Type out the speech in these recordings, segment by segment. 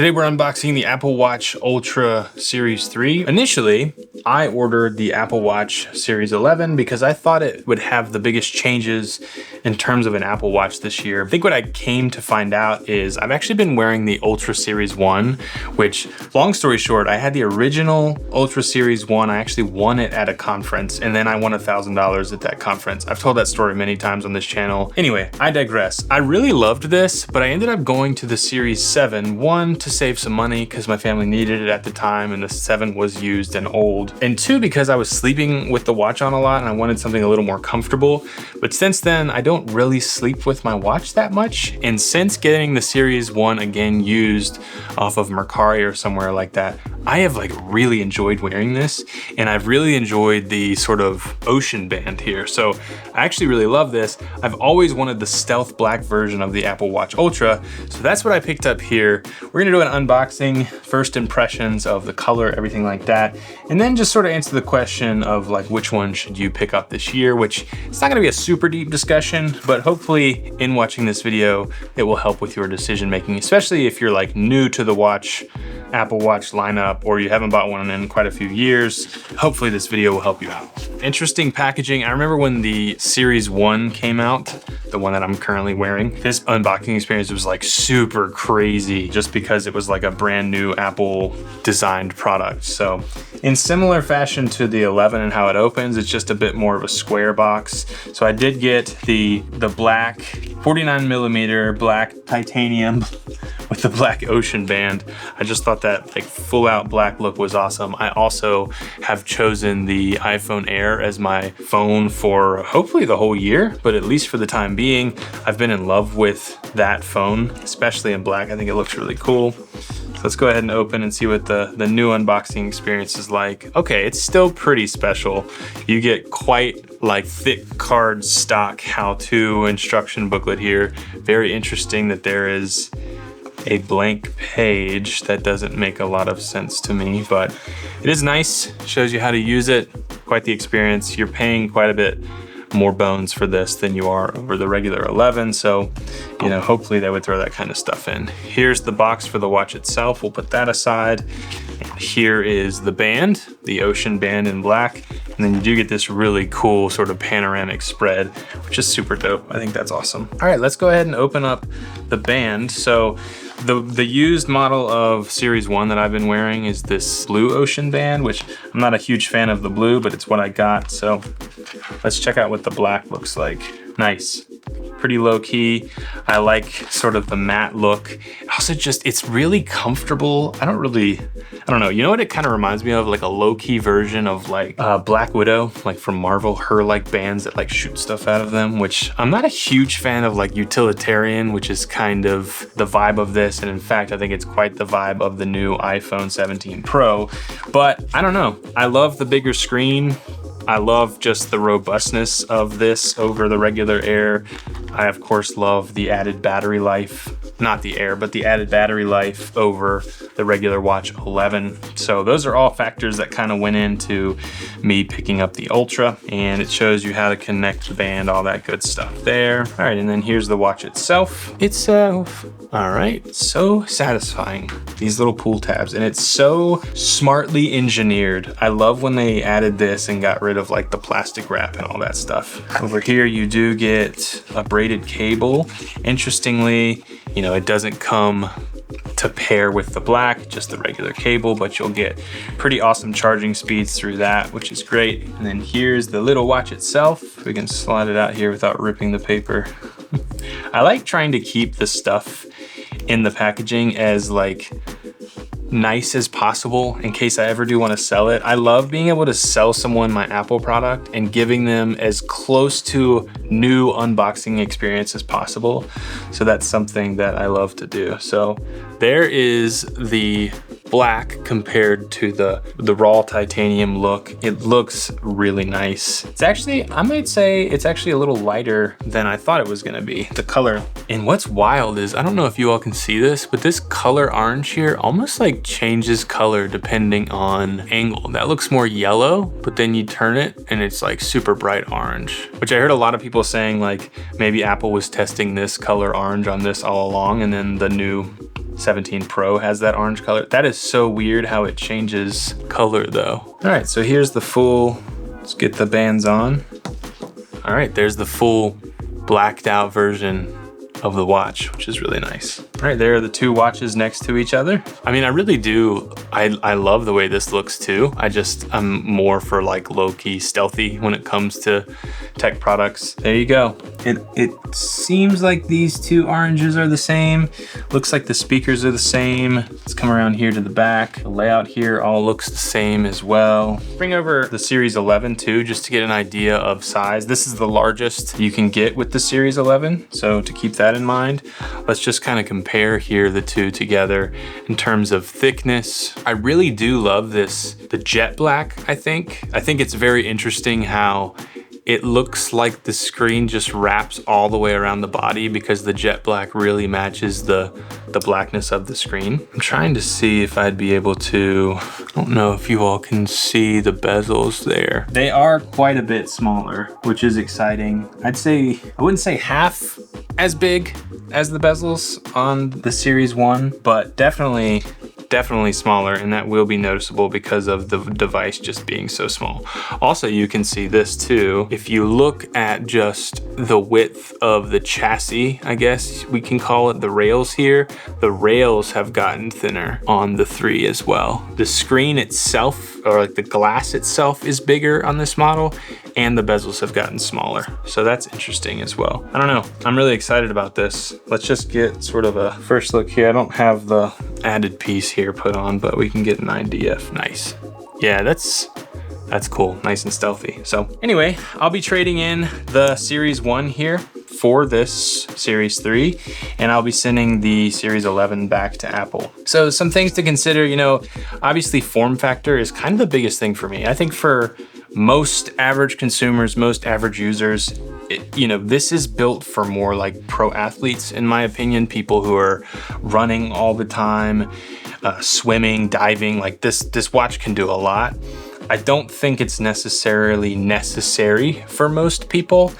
Today we're unboxing the Apple Watch Ultra Series 3. Initially, I ordered the Apple Watch Series 11 because I thought it would have the biggest changes in terms of an Apple Watch this year. I think what I came to find out is I've actually been wearing the Ultra Series 1, which, long story short, I had the original Ultra Series 1. I actually won it at a conference, and then I won $1,000 at that conference. I've told that story many times on this channel. Anyway, I digress. I really loved this, but I ended up going to the Series 7, one, to save some money because my family needed it at the time and the 7 was used and old, and two, because I was sleeping with the watch on a lot and I wanted something a little more comfortable. But since then, I don't really sleep with my watch that much, and since getting the Series 1 again used off of Mercari or somewhere like that, I have really enjoyed wearing this, and I've really enjoyed the sort of ocean band here. So I actually really love this. I've always wanted the stealth black version of the Apple Watch Ultra, so that's what I picked up here. We're gonna do an unboxing, first impressions of the color, everything like that, and then just sort of answer the question of which one should you pick up this year, which it's not gonna be a super deep discussion, but hopefully in watching this video, it will help with your decision making, especially if you're new to the Apple Watch lineup, or you haven't bought one in quite a few years. Hopefully this video will help you out. Interesting packaging. I remember when the Series 1 came out, the one that I'm currently wearing, this unboxing experience was super crazy just because it was a brand new Apple designed product. So in similar fashion to the 11 and how it opens, it's just a bit more of a square box. So I did get the black 49mm black titanium with the black ocean band. I just thought that full out black look was awesome. I also have chosen the iPhone Air as my phone for hopefully the whole year, but at least for the time being, I've been in love with that phone, especially in black. I think it looks really cool. So let's go ahead and open and see what the new unboxing experience is like. Okay, it's still pretty special. You get quite thick card stock how-to instruction booklet here. Very interesting that there is a blank page. That doesn't make a lot of sense to me, but it is nice. Shows you how to use it. Quite the experience. You're paying quite a bit more bones for this than you are over the regular 11, so hopefully they would throw that kind of stuff in. Here's the box for the watch itself. We'll put that aside. And here is the band, the ocean band in black, and then you do get this really cool sort of panoramic spread, which is super dope. I think that's awesome. All right, let's go ahead and open up the band. So the used model of Series 1 that I've been wearing is this blue ocean band, which I'm not a huge fan of the blue, but it's what I got. So let's check out what the black looks like. Nice. Pretty low key. I like sort of the matte look. Also it's really comfortable. I don't know. You know what it kind of reminds me of? A low key version of Black Widow, from Marvel, her bands that shoot stuff out of them, which I'm not a huge fan of utilitarian, which is kind of the vibe of this. And in fact, I think it's quite the vibe of the new iPhone 17 Pro, but I don't know. I love the bigger screen. I love just the robustness of this over the regular Air. I of course love the added battery life, not the Air, but the added battery life over the regular Watch 11. So those are all factors that kind of went into me picking up the Ultra, and it shows you how to connect the band, all that good stuff there. All right, and then here's the watch itself. All right, so satisfying. These little pull tabs, and it's so smartly engineered. I love when they added this and got rid of the plastic wrap and all that stuff. Over here, you do get a braided cable. Interestingly, it doesn't come to pair with the black, just the regular cable, but you'll get pretty awesome charging speeds through that, which is great. And then here's the little watch itself. We can slide it out here without ripping the paper. I like trying to keep the stuff in the packaging as nice as possible in case I ever do want to sell it. I love being able to sell someone my Apple product and giving them as close to new unboxing experience as possible. So that's something that I love to do. So there is the black compared to the raw titanium look. It looks really nice. It's actually, I might say it's actually a little lighter than I thought it was gonna be, the color. And what's wild is, I don't know if you all can see this, but this color orange here almost changes color depending on angle. That looks more yellow, but then you turn it and it's super bright orange, which I heard a lot of people saying maybe Apple was testing this color orange on this all along, and then the new 17 Pro has that orange color. That is so weird how it changes color though. All right, so here's the full, let's get the bands on. All right, there's the full blacked out version of the watch, which is really nice. All right, there are the two watches next to each other. I mean, I really do, I love the way this looks too. I'm more for like low-key stealthy when it comes to tech products. There you go. It seems like these two oranges are the same. Looks like the speakers are the same. Let's come around here to the back. The layout here all looks the same as well. Bring over the Series 11 too, just to get an idea of size. This is the largest you can get with the Series 11. So to keep that in mind, let's just kind of compare here the two together in terms of thickness. I really do love this, the jet black, I think. I think it's very interesting how it looks like the screen just wraps all the way around the body because the jet black really matches the blackness of the screen. I'm trying to see if I'd be able to, I don't know if you all can see the bezels there. They are quite a bit smaller, which is exciting. I'd say, I wouldn't say half as big as the bezels on the Series 1, but definitely smaller, and that will be noticeable because of the device just being so small. Also, you can see this too. If you look at just the width of the chassis, I guess we can call it, the rails here, the rails have gotten thinner on the 3 as well. The screen itself, or like the glass itself, is bigger on this model, and the bezels have gotten smaller. So that's interesting as well. I don't know, I'm really excited about this. Let's just get sort of a first look here. I don't have the added piece here put on, but we can get an idea. Nice. Yeah, that's cool, nice and stealthy. So anyway, I'll be trading in the Series 1 here for this Series 3, and I'll be sending the Series 11 back to Apple. So some things to consider, you know, obviously form factor is kind of the biggest thing for me. I think for most average consumers, most average users, you know, this is built for more like pro athletes, in my opinion, people who are running all the time, swimming, diving. Like this watch can do a lot. I don't think it's necessarily necessary for most people,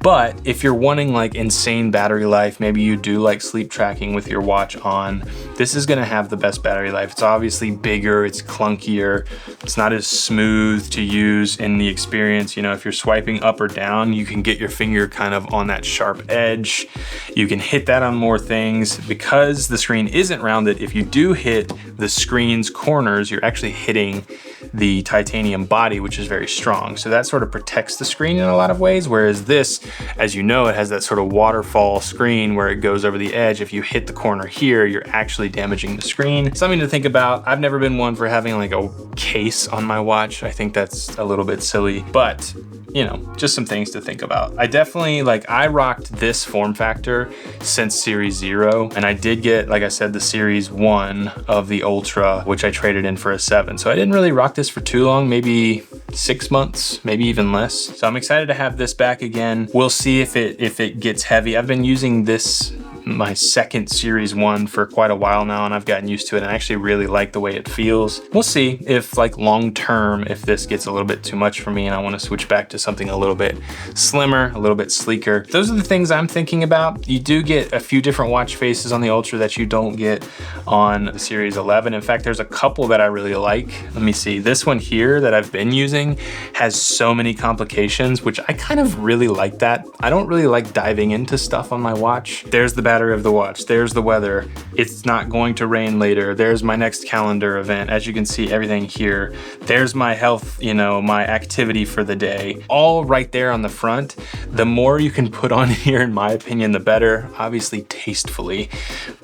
but if you're wanting like insane battery life, maybe you do like sleep tracking with your watch on, this is gonna have the best battery life. It's obviously bigger, it's clunkier, it's not as smooth to use in the experience. You know, if you're swiping up or down, you can get your finger kind of on that sharp edge. You can hit that on more things. Because the screen isn't rounded, if you do hit the screen's corners, you're actually hitting the titanium body, which is very strong. So that sort of protects the screen in a lot of ways. Whereas this, as you know, it has that sort of waterfall screen where it goes over the edge. If you hit the corner here, you're actually damaging the screen. Something to think about. I've never been one for having like a case on my watch. I think that's a little bit silly, but you know, just some things to think about. I definitely, like, I rocked this form factor since Series 0, and I did get, like I said, the Series 1 of the Ultra, which I traded in for a 7. So I didn't really rock this for too long, maybe 6 months, maybe even less. So I'm excited to have this back again. We'll see if it gets heavy. I've been using this, my second Series 1, for quite a while now, and I've gotten used to it, and I actually really like the way it feels. We'll see if, like, long term, if this gets a little bit too much for me and I want to switch back to something a little bit slimmer, a little bit sleeker. Those are the things I'm thinking about. You do get a few different watch faces on the Ultra that you don't get on the Series 11. In fact, there's a couple that I really like. Let me see. This one here that I've been using has so many complications, which I kind of really like that. I don't really like diving into stuff on my watch. There's the battery of the watch. There's the weather. It's not going to rain later. There's my next calendar event. As you can see, everything here. There's my health, you know, my activity for the day. All right there on the front. The more you can put on here, in my opinion, the better. Obviously tastefully,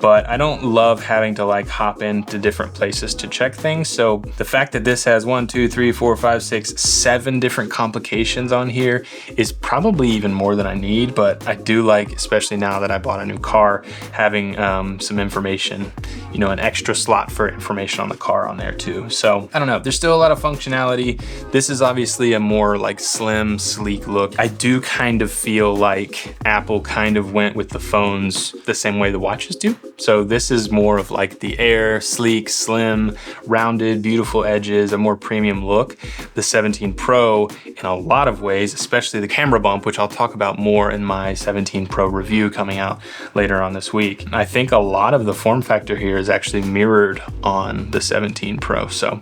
but I don't love having to like hop into different places to check things. So the fact that this has 1, 2, 3, 4, 5, 6, 7 different complications on here is probably even more than I need, but I do like, especially now that I bought a new car, having some information, you know, an extra slot for information on the car on there too. So I don't know, there's still a lot of functionality. This is obviously a more like slim, sleek look. I do kind of feel like Apple kind of went with the phones the same way the watches do. So this is more of like the Air, sleek, slim, rounded, beautiful edges, a more premium look. The 17 Pro, in a lot of ways, especially the camera bump, which I'll talk about more in my 17 Pro review coming out later later on this week. I think a lot of the form factor here is actually mirrored on the 17 Pro. So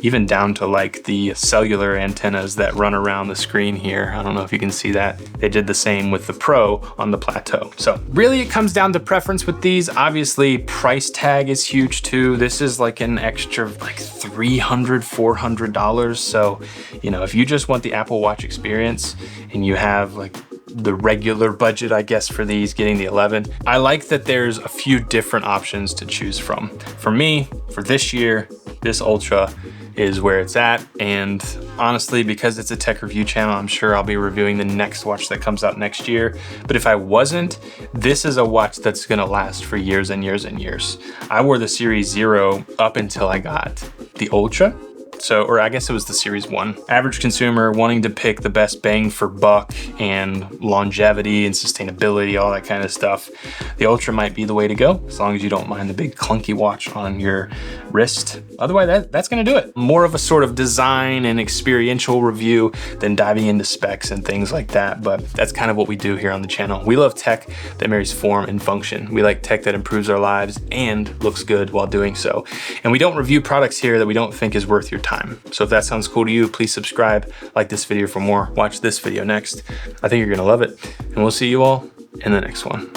even down to like the cellular antennas that run around the screen here. I don't know if you can see that. They did the same with the Pro on the Plateau. So really it comes down to preference with these. Obviously price tag is huge too. This is like an extra like $300, $400. So, you know, if you just want the Apple Watch experience and you have like the regular budget, I guess, for these, getting the 11, I like that there's a few different options to choose from. For me, for this year, this Ultra is where it's at. And honestly, because it's a tech review channel, I'm sure I'll be reviewing the next watch that comes out next year. But if I wasn't, this is a watch that's gonna last for years and years and years. I wore the Series 0 up until I got the Ultra. So, or I guess it was the Series 1. Average consumer wanting to pick the best bang for buck and longevity and sustainability, all that kind of stuff. The Ultra might be the way to go, as long as you don't mind the big clunky watch on your wrist. Otherwise, that's gonna do it. More of a sort of design and experiential review than diving into specs and things like that, but that's kind of what we do here on the channel. We love tech that marries form and function. We like tech that improves our lives and looks good while doing so. And we don't review products here that we don't think is worth your time. So if that sounds cool to you, please subscribe, like this video for more, watch this video next. I think you're gonna love it. And we'll see you all in the next one.